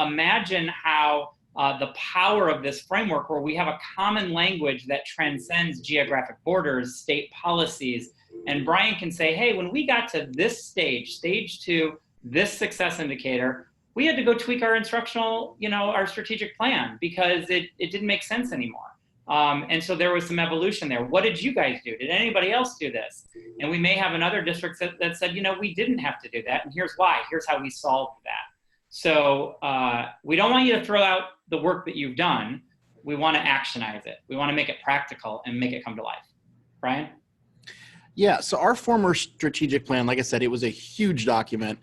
Imagine how the power of this framework, where we have a common language that transcends geographic borders, state policies, and Brian can say, hey, when we got to this stage 2, this success indicator, we had to go tweak our instructional, our strategic plan, because it didn't make sense anymore. And so there was some evolution there. What did you guys do? Did anybody else do this? And we may have another district that said, we didn't have to do that, and here's why. Here's how we solved that. So we don't want you to throw out the work that you've done. We want to actionize it. We want to make it practical and make it come to life. Brian? Yeah, so our former strategic plan, like I said, it was a huge document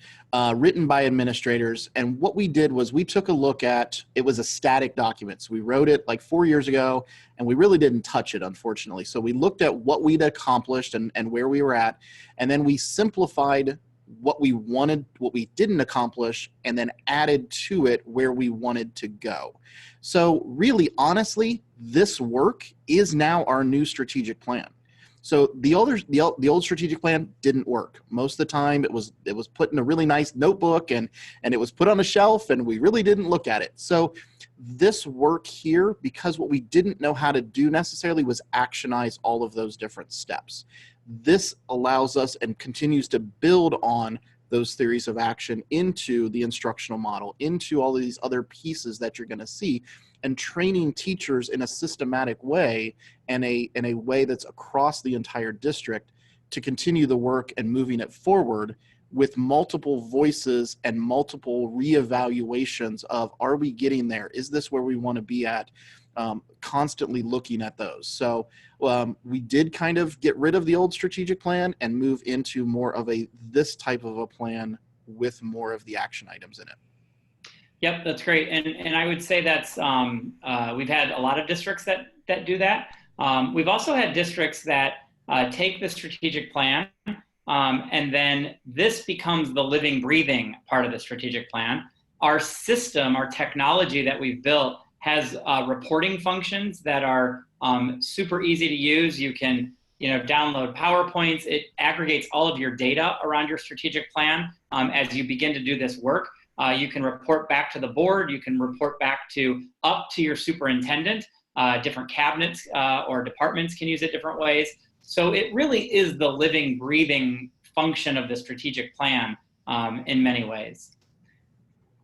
written by administrators. And what we did was we took a look at, it was a static document. So we wrote it like 4 years ago, and we really didn't touch it, unfortunately. So we looked at what we'd accomplished and where we were at, and then we simplified what we wanted, what we didn't accomplish, and then added to it where we wanted to go. So really, honestly, this work is now our new strategic plan. So the old strategic plan didn't work. Most of the time it was put in a really nice notebook and it was put on a shelf, and we really didn't look at it. So this work here, because what we didn't know how to do necessarily was actionize all of those different steps. This allows us and continues to build on those theories of action into the instructional model, into all of these other pieces that you're going to see, and training teachers in a systematic way and in a way that's across the entire district to continue the work and moving it forward with multiple voices and multiple reevaluations of, are we getting there? Is this where we want to be at? Constantly looking at those. So we did kind of get rid of the old strategic plan and move into more of this type of a plan with more of the action items in it. Yep, that's great. And I would say that's, we've had a lot of districts that do that. We've also had districts that take the strategic plan, and then this becomes the living, breathing part of the strategic plan. Our system, our technology that we've built has reporting functions that are super easy to use. You can download PowerPoints. It aggregates all of your data around your strategic plan as you begin to do this work. You can report back to the board. You can report back up to your superintendent. Different cabinets or departments can use it different ways. So it really is the living, breathing function of the strategic plan in many ways.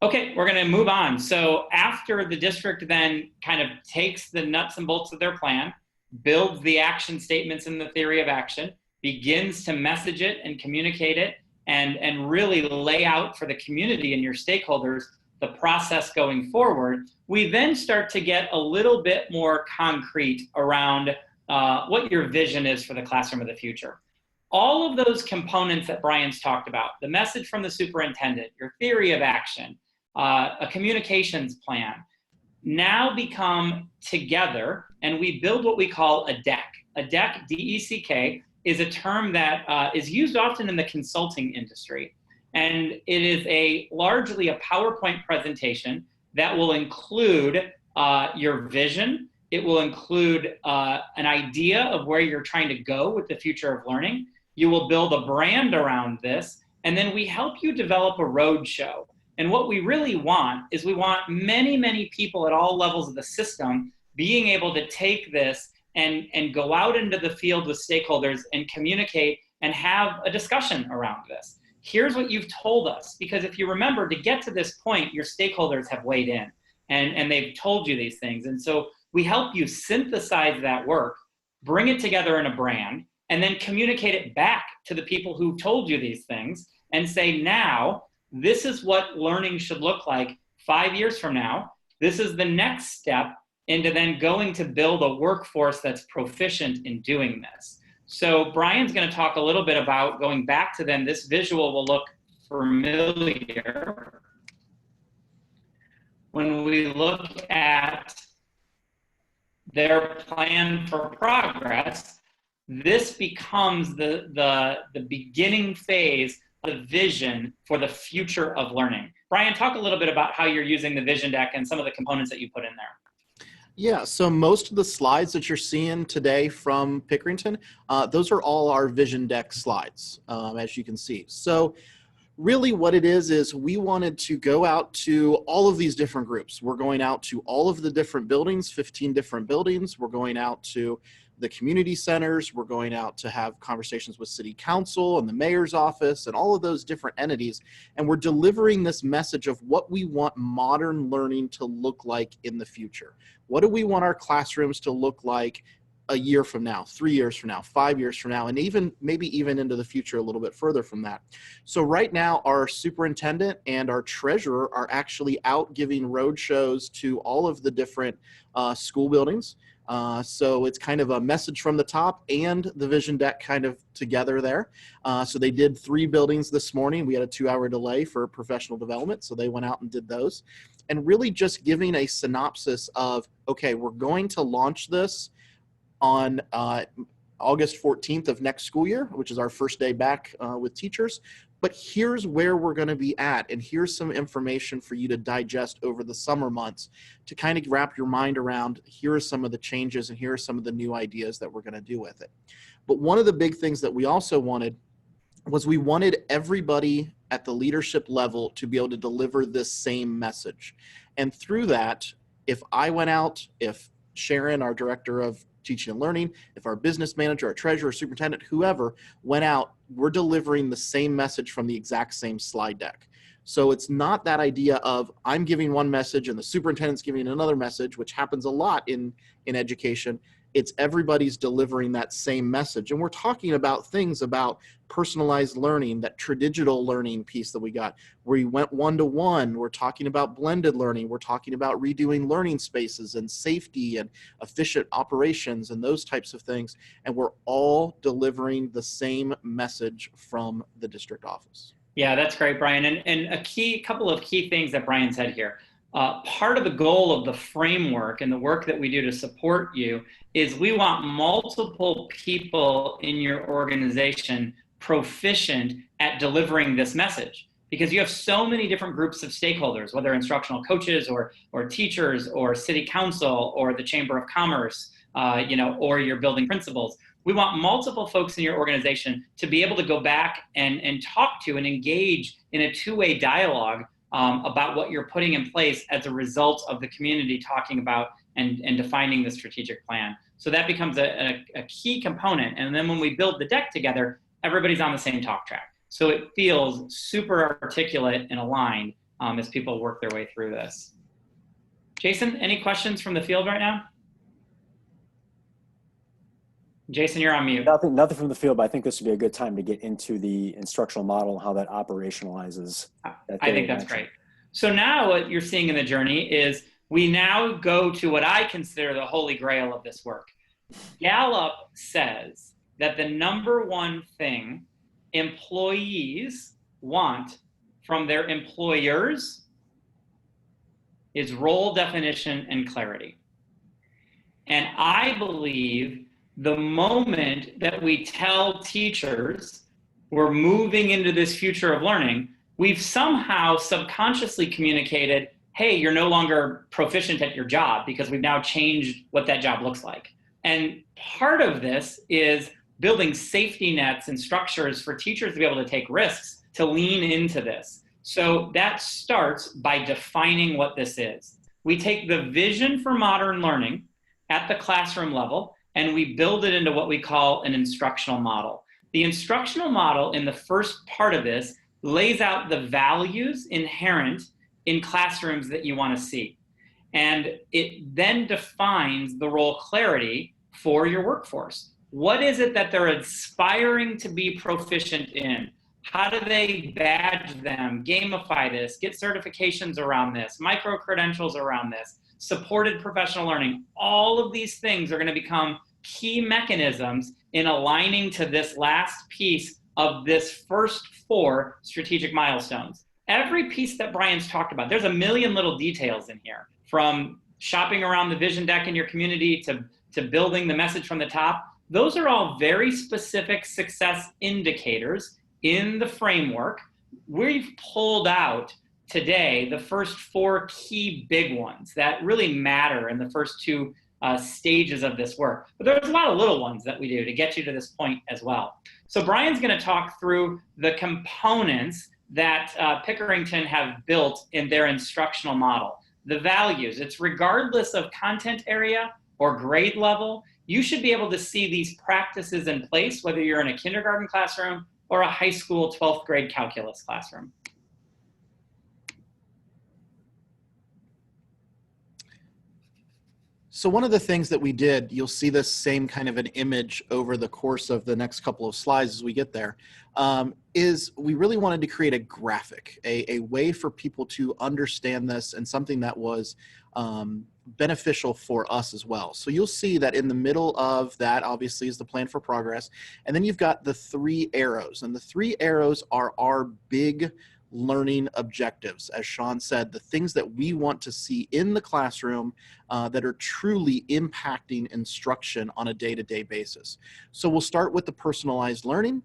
Okay, we're going to move on. So after the district then kind of takes the nuts and bolts of their plan, builds the action statements in the theory of action, begins to message it and communicate it, and really lay out for the community and your stakeholders the process going forward, we then start to get a little bit more concrete around what your vision is for the classroom of the future. All of those components that Brian's talked about, the message from the superintendent, your theory of action, a communications plan, now become together, and we build what we call a deck. A deck, D-E-C-K, is a term that is used often in the consulting industry. And it is largely a PowerPoint presentation that will include your vision. It will include an idea of where you're trying to go with the future of learning. You will build a brand around this, and then we help you develop a roadshow. And what we really want is we want many, many people at all levels of the system being able to take this and go out into the field with stakeholders and communicate and have a discussion around this. Here's what you've told us, because if you remember, to get to this point, your stakeholders have weighed in and they've told you these things. And so we help you synthesize that work, bring it together in a brand, and then communicate it back to the people who told you these things and say, now, this is what learning should look like 5 years from now. This is the next step into then going to build a workforce that's proficient in doing this. So Brian's going to talk a little bit about going back to them. This visual will look familiar. When we look at their plan for progress, this becomes the beginning phase of the vision for the future of learning. Brian, talk a little bit about how you're using the vision deck and some of the components that you put in there. Yeah, so most of the slides that you're seeing today from Pickerington, those are all our vision deck slides, as you can see. So really what it is we wanted to go out to all of these different groups. We're going out to all of the different buildings, 15 different buildings. We're going out to the community centers. We're going out to have conversations with city council and the mayor's office and all of those different entities. And we're delivering this message of what we want modern learning to look like in the future. What do we want our classrooms to look like a year from now, 3 years from now, 5 years from now, and even maybe even into the future a little bit further from that. So right now, our superintendent and our treasurer are actually out giving road shows to all of the different school buildings. So it's kind of a message from the top and the vision deck kind of together there. So they did 3 buildings this morning. We had a 2-hour delay for professional development, so they went out and did those. And really just giving a synopsis of, okay, we're going to launch this on August 14th of next school year, which is our first day back with teachers. But here's where we're going to be at, and here's some information for you to digest over the summer months to kind of wrap your mind around. Here are some of the changes, and here are some of the new ideas that we're going to do with it. But one of the big things that we also wanted was we wanted everybody at the leadership level to be able to deliver this same message. And through that, if I went out, if Sharon, our director of teaching and learning, if our business manager, our treasurer, superintendent, whoever went out, we're delivering the same message from the exact same slide deck. So it's not that idea of I'm giving one message and the superintendent's giving another message, which happens a lot in education. It's everybody's delivering that same message. And we're talking about things about personalized learning, that tradigital learning piece that we got, where we went one-to-one. We're talking about blended learning. We're talking about redoing learning spaces and safety and efficient operations and those types of things. And we're all delivering the same message from the district office. Yeah, that's great, Brian. And a couple of key things that Brian said here. Part of the goal of the framework and the work that we do to support you is we want multiple people in your organization proficient at delivering this message, because you have so many different groups of stakeholders, whether instructional coaches or teachers or city council or the Chamber of Commerce, or your building principals. We want multiple folks in your organization to be able to go back and talk to and engage in a two-way dialogue about what you're putting in place as a result of the community talking about and defining the strategic plan. So that becomes a key component. And then when we build the deck together, everybody's on the same talk track. So it feels super articulate and aligned as people work their way through this. Jason, any questions from the field right now? Jason, you're on mute. Nothing from the field, but I think this would be a good time to get into the instructional model and how that operationalizes. I think that's great. So now what you're seeing in the journey is we now go to what I consider the holy grail of this work. Gallup says that the number one thing employees want from their employers is role definition and clarity. And I believe the moment that we tell teachers we're moving into this future of learning, we've somehow subconsciously communicated, hey, you're no longer proficient at your job because we've now changed what that job looks like. And part of this is building safety nets and structures for teachers to be able to take risks, to lean into this. So that starts by defining what this is. We take the vision for modern learning at the classroom level, and we build it into what we call an instructional model. The instructional model in the first part of this lays out the values inherent in classrooms that you want to see. And it then defines the role clarity for your workforce. What is it that they're aspiring to be proficient in? How do they badge them, gamify this, get certifications around this, micro-credentials around this, supported professional learning? All of these things are going to become key mechanisms in aligning to this last piece of this first 4 strategic milestones. Every piece that Brian's talked about, there's a million little details in here, from shopping around the vision deck in your community to building the message from the top. Those are all very specific success indicators in the framework. We've pulled out today the first 4 key big ones that really matter in the first 2 stages of this work. But there's a lot of little ones that we do to get you to this point as well. So Brian's going to talk through the components that Pickerington have built in their instructional model. The values, it's regardless of content area or grade level, you should be able to see these practices in place, whether you're in a kindergarten classroom or a high school 12th grade calculus classroom. So one of the things that we did, you'll see this same kind of an image over the course of the next couple of slides as we get there, is we really wanted to create a graphic, a way for people to understand this, and something that was beneficial for us as well. So you'll see that in the middle of that obviously is the plan for progress, and then you've got the 3 arrows, and the 3 arrows are our big learning objectives. As Sean said, the things that we want to see in the classroom that are truly impacting instruction on a day-to-day basis. So we'll start with the personalized learning,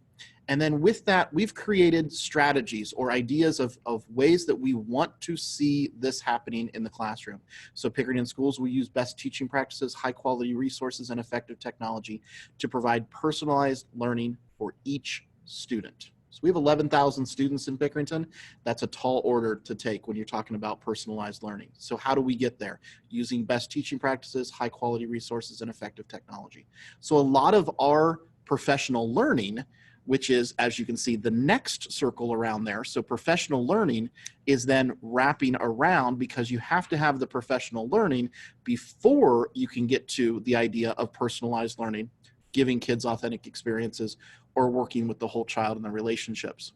and then with that, we've created strategies or ideas of ways that we want to see this happening in the classroom. So Pickerington Schools will use best teaching practices, high quality resources, and effective technology to provide personalized learning for each student. So we have 11,000 students in Pickerington. That's a tall order to take when you're talking about personalized learning. So how do we get there? Using best teaching practices, high quality resources, and effective technology. So a lot of our professional learning, which is, as you can see, the next circle around there. So professional learning is then wrapping around, because you have to have the professional learning before you can get to the idea of personalized learning, giving kids authentic experiences, or working with the whole child and the relationships.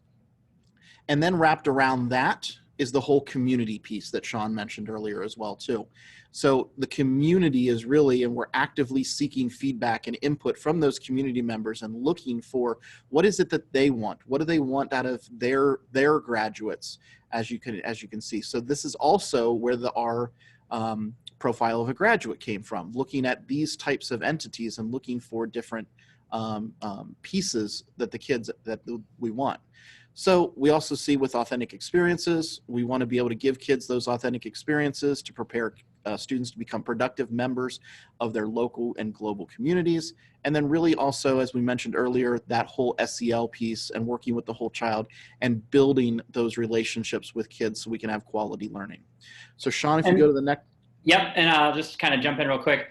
And then wrapped around that is the whole community piece that Sean mentioned earlier as well too. So the community is really, and we're actively seeking feedback and input from those community members and looking for what is it that they want? What do they want out of their graduates, as you can see. So this is also where our profile of a graduate came from, looking at these types of entities and looking for different pieces that the kids that we want. So we also see with authentic experiences, we want to be able to give kids those authentic experiences to prepare students to become productive members of their local and global communities. And then really also, as we mentioned earlier, that whole SEL piece and working with the whole child and building those relationships with kids so we can have quality learning. So Sean, if you go to the next. Yep, and I'll just kind of jump in real quick.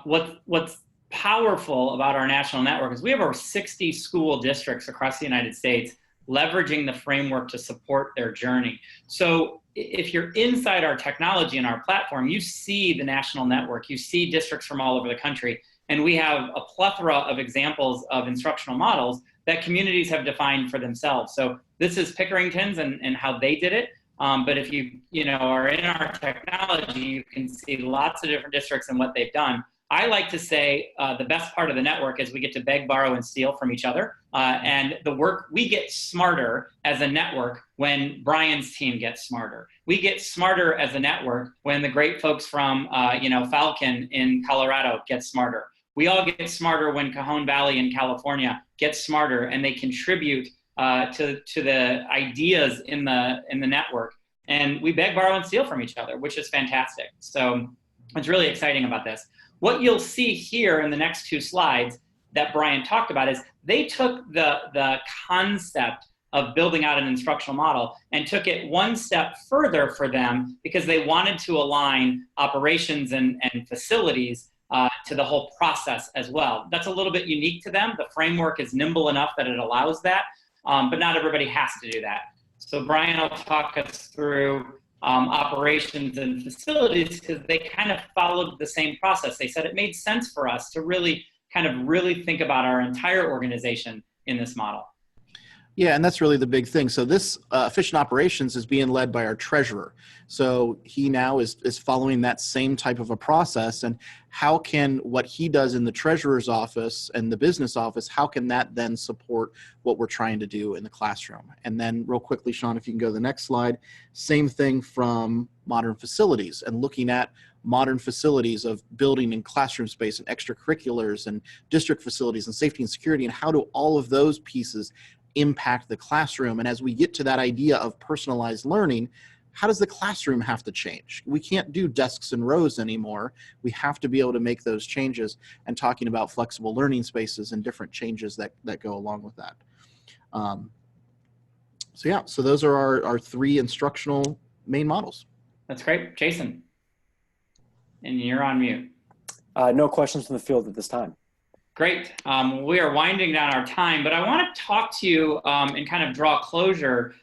What's powerful about our national network is we have over 60 school districts across the United States leveraging the framework to support their journey. So if you're inside our technology and our platform, you see the national network, you see districts from all over the country, and we have a plethora of examples of instructional models that communities have defined for themselves. So this is Pickerington's and how they did it. But if you are in our technology, you can see lots of different districts and what they've done. I like to say the best part of the network is we get to beg, borrow, and steal from each other. And the work, we get smarter as a network when Brian's team gets smarter. We get smarter as a network when the great folks from Falcon in Colorado get smarter. We all get smarter when Cajon Valley in California gets smarter, and they contribute to the ideas in the network. And we beg, borrow, and steal from each other, which is fantastic. So it's really exciting about this. What you'll see here in the next 2 slides that Brian talked about is they took the concept of building out an instructional model and took it one step further for them because they wanted to align operations and facilities to the whole process as well. That's a little bit unique to them. The framework is nimble enough that it allows that, but not everybody has to do that. So Brian will talk us through operations and facilities because they kind of followed the same process. They said it made sense for us to really think about our entire organization in this model. Yeah, and that's really the big thing. So this efficient operations is being led by our treasurer. So he now is following that same type of a process. And how can what he does in the treasurer's office and the business office, how can that then support what we're trying to do in the classroom? And then real quickly, Sean, if you can go to the next slide, same thing from modern facilities and looking at modern facilities of building and classroom space and extracurriculars and district facilities and safety and security, and how do all of those pieces impact the classroom? And as we get to that idea of personalized learning, how does the classroom have to change? We can't do desks and rows anymore. We have to be able to make those changes, and talking about flexible learning spaces and different changes that go along with that. So those are our 3 instructional main models. That's great. Jason, and you're on mute. No questions from the field at this time. Great. We are winding down our time, but I want to talk to you and kind of draw closure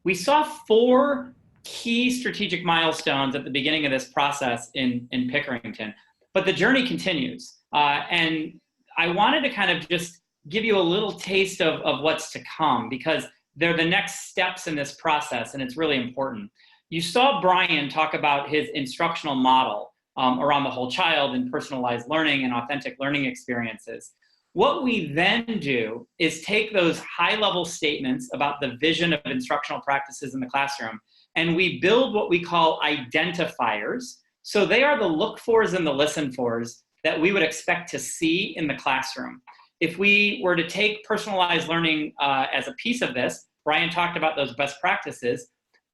we saw 4 key strategic milestones at the beginning of this process in Pickerington, but the journey continues. And I wanted to kind of just give you a little taste of what's to come, because they're the next steps in this process, and it's really important. You saw Brian talk about his instructional model around the whole child and personalized learning and authentic learning experiences. What we then do is take those high-level statements about the vision of instructional practices in the classroom, and we build what we call identifiers. So they are the look-fors and the listen-fors that we would expect to see in the classroom. If we were to take personalized learning as a piece of this, Brian talked about those best practices.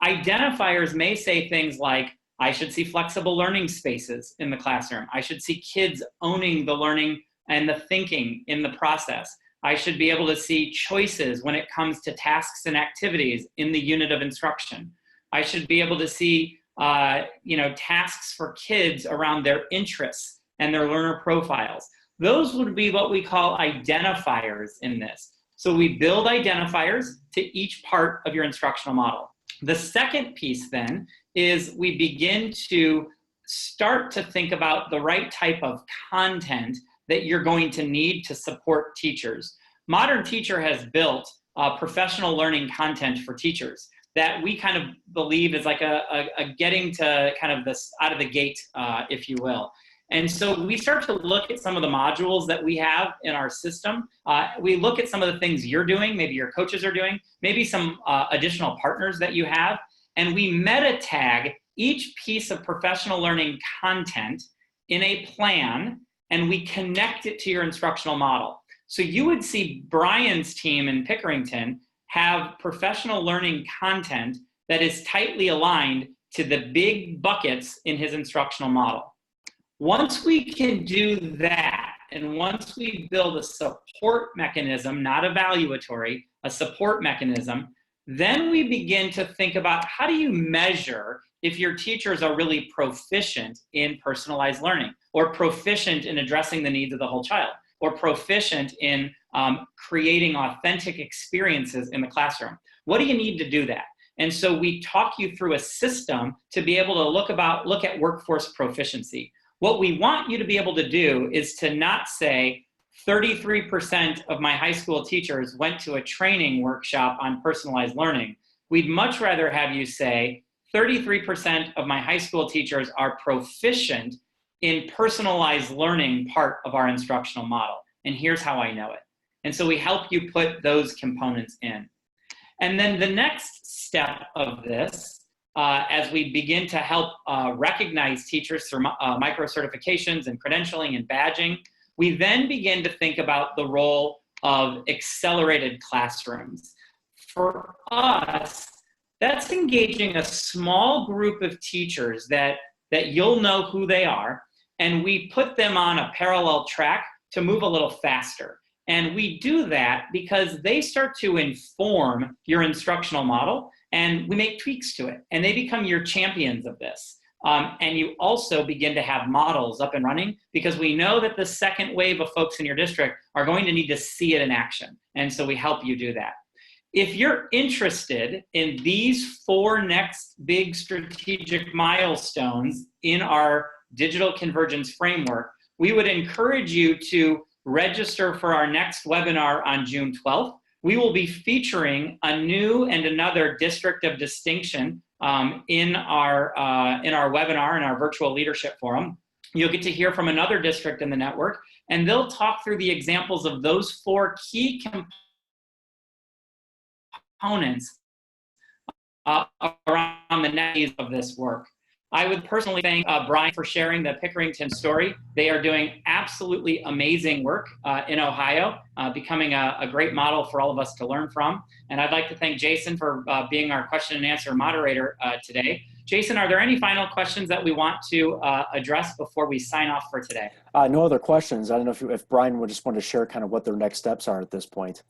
Identifiers may say things like, I should see flexible learning spaces in the classroom. I should see kids owning the learning and the thinking in the process. I should be able to see choices when it comes to tasks and activities in the unit of instruction. I should be able to see tasks for kids around their interests and their learner profiles. Those would be what we call identifiers in this. So we build identifiers to each part of your instructional model. The second piece then is we begin to start to think about the right type of content that you're going to need to support teachers. Modern Teacher has built professional learning content for teachers that we kind of believe is like a getting to kind of this out of the gate, if you will. And so we start to look at some of the modules that we have in our system. We look at some of the things you're doing, maybe your coaches are doing, maybe some additional partners that you have, and we meta tag each piece of professional learning content in a plan, and we connect it to your instructional model. So you would see Brian's team in Pickerington have professional learning content that is tightly aligned to the big buckets in his instructional model. Once we can do that, and once we build a support mechanism, not evaluatory, a support mechanism, then we begin to think about how do you measure if your teachers are really proficient in personalized learning, or proficient in addressing the needs of the whole child, or proficient in creating authentic experiences in the classroom. What do you need to do that? And so we talk you through a system to be able to look at workforce proficiency. What we want you to be able to do is to not say 33% of my high school teachers went to a training workshop on personalized learning. We'd much rather have you say 33% of my high school teachers are proficient in personalized learning part of our instructional model. And here's how I know it. And so we help you put those components in. And then the next step of this, as we begin to help recognize teachers through micro-certifications and credentialing and badging, we then begin to think about the role of accelerated classrooms. For us, That's engaging a small group of teachers that you'll know who they are, and we put them on a parallel track to move a little faster. And we do that because they start to inform your instructional model, and we make tweaks to it, and they become your champions of this. And you also begin to have models up and running, because we know that the second wave of folks in your district are going to need to see it in action. And so we help you do that. If you're interested in these 4 next big strategic milestones in our digital convergence framework, we would encourage you to register for our next webinar on June 12th. We will be featuring a new and another district of distinction in our webinar, in our virtual leadership forum. You'll get to hear from another district in the network, and they'll talk through the examples of those 4 key components around the needs of this work. I would personally thank Brian for sharing the Pickerington story. They are doing absolutely amazing work in Ohio, becoming a great model for all of us to learn from. And I'd like to thank Jason for being our question and answer moderator today. Jason, are there any final questions that we want to address before we sign off for today? No other questions. I don't know if Brian would just want to share kind of what their next steps are at this point.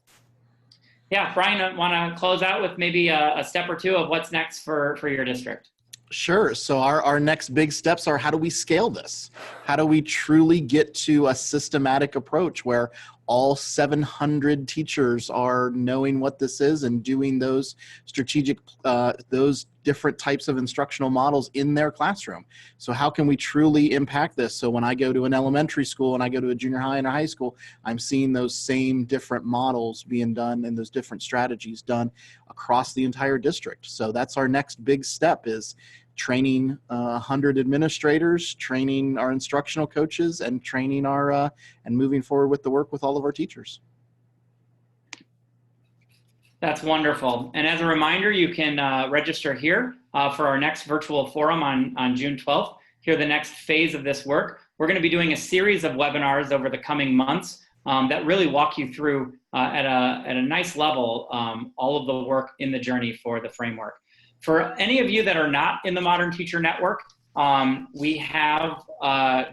Yeah, Brian, want to close out with maybe a step or 2 of what's next for your district? Sure. So our next big steps are, how do we scale this? How do we truly get to a systematic approach where all 700 teachers are knowing what this is and doing those strategic, those different types of instructional models in their classroom? So how can we truly impact this? So when I go to an elementary school and I go to a junior high and a high school, I'm seeing those same different models being done and those different strategies done across the entire district. So that's our next big step, is training 100 administrators, training our instructional coaches, and training our and moving forward with the work with all of our teachers. That's wonderful. And as a reminder, you can register here for our next virtual forum on June 12th. Hear the next phase of this work. We're going to be doing a series of webinars over the coming months that really walk you through at a nice level all of the work in the journey for the framework. For any of you that are not in the Modern Teacher Network, we have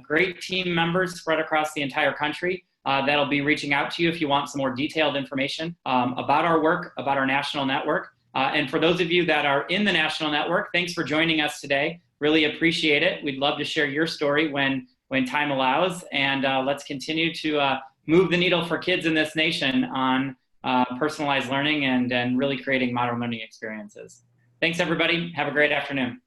great team members spread across the entire country that'll be reaching out to you if you want some more detailed information about our work, about our national network. And for those of you that are in the national network, thanks for joining us today. Really appreciate it. We'd love to share your story when time allows. And let's continue to move the needle for kids in this nation on personalized learning and really creating modern learning experiences. Thanks, everybody. Have a great afternoon.